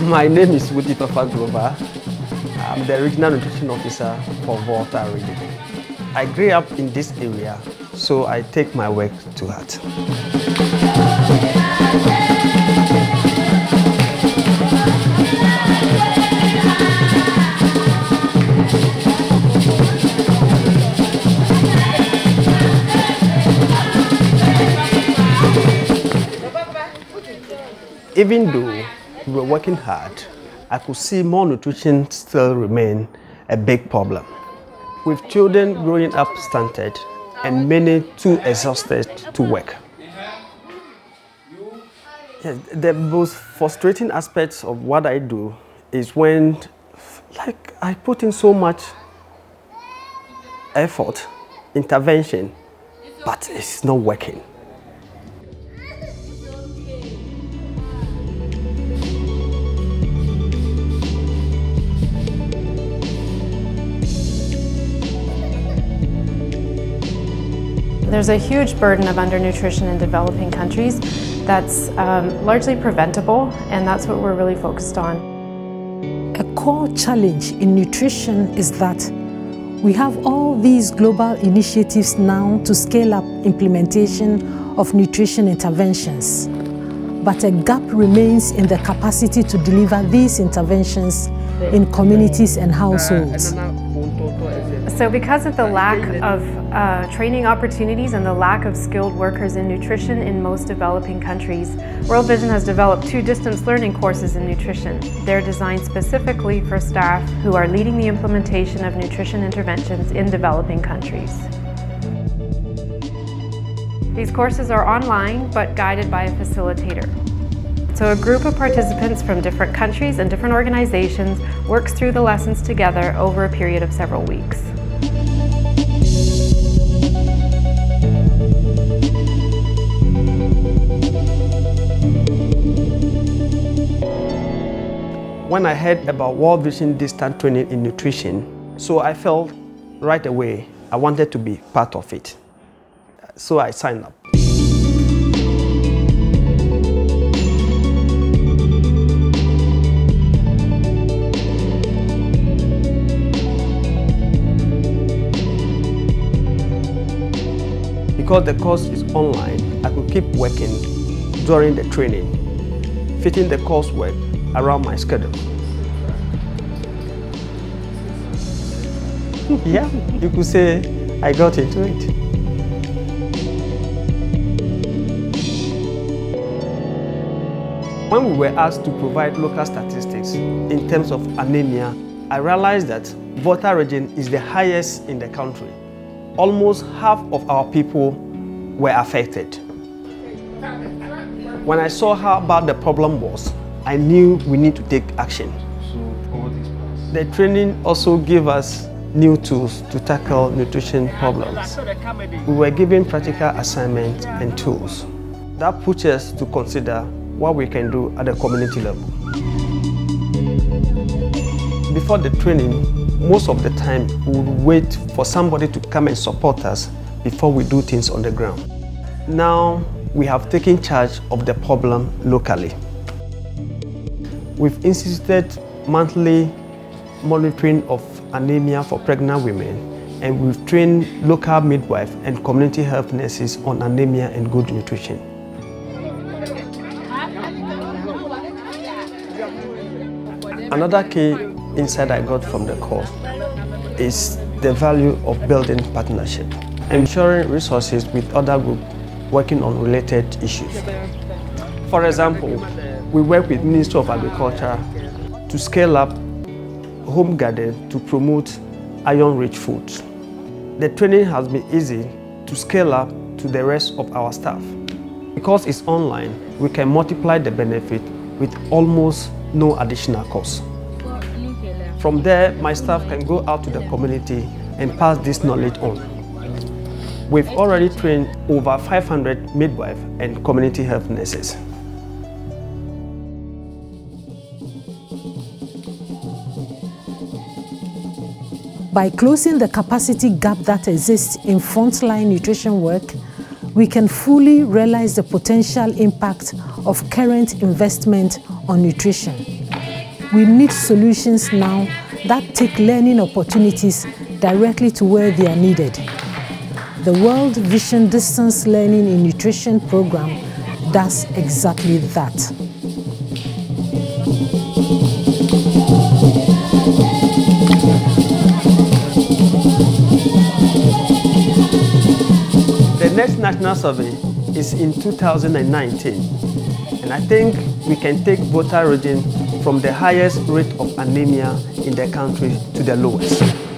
My name is Grover. I'm the Regional Nutrition Officer for Volta region. I grew up in this area, so I take my work to heart. Even though we were working hard, I could see malnutrition still remain a big problem, with children growing up stunted and many too exhausted to work. Yeah, the most frustrating aspects of what I do is when I put in so much effort, intervention, but it's not working. There's a huge burden of undernutrition in developing countries that's largely preventable, and that's what we're really focused on. A core challenge in nutrition is that we have all these global initiatives now to scale up implementation of nutrition interventions, but a gap remains in the capacity to deliver these interventions in communities and households. So because of the lack of training opportunities and the lack of skilled workers in nutrition in most developing countries, World Vision has developed 2 distance learning courses in nutrition. They're designed specifically for staff who are leading the implementation of nutrition interventions in developing countries. These courses are online but guided by a facilitator. So a group of participants from different countries and different organizations works through the lessons together over a period of several weeks. When I heard about World Vision Distance Training in Nutrition, so I felt right away I wanted to be part of it. So I signed up. Because the course is online, I could keep working during the training, fitting the coursework around my schedule. Yeah, you could say I got into it. When we were asked to provide local statistics in terms of anemia, I realized that Volta region is the highest in the country. Almost half of our people were affected. When I saw how bad the problem was, I knew we need to take action. The training also gave us new tools to tackle nutrition problems. We were given practical assignments and tools that push us to consider what we can do at the community level. Before the training, most of the time we would wait for somebody to come and support us before we do things on the ground. Now we have taken charge of the problem locally. We've instituted monthly monitoring of anemia for pregnant women, and we've trained local midwives and community health nurses on anemia and good nutrition. Another key insight I got from the course is the value of building partnership and sharing resources with other groups working on related issues. For example, we work with Ministry of Agriculture to scale up home garden to promote iron-rich foods. The training has been easy to scale up to the rest of our staff. Because it's online, we can multiply the benefit with almost no additional cost. From there, my staff can go out to the community and pass this knowledge on. We've already trained over 500 midwives and community health nurses. By closing the capacity gap that exists in frontline nutrition work, we can fully realize the potential impact of current investment on nutrition. we need solutions now that take learning opportunities directly to where they are needed. The World Vision Distance Learning in Nutrition program does exactly that. The next national survey is in 2019, and I think we can take voter reading from the highest rate of anemia in the country to the lowest.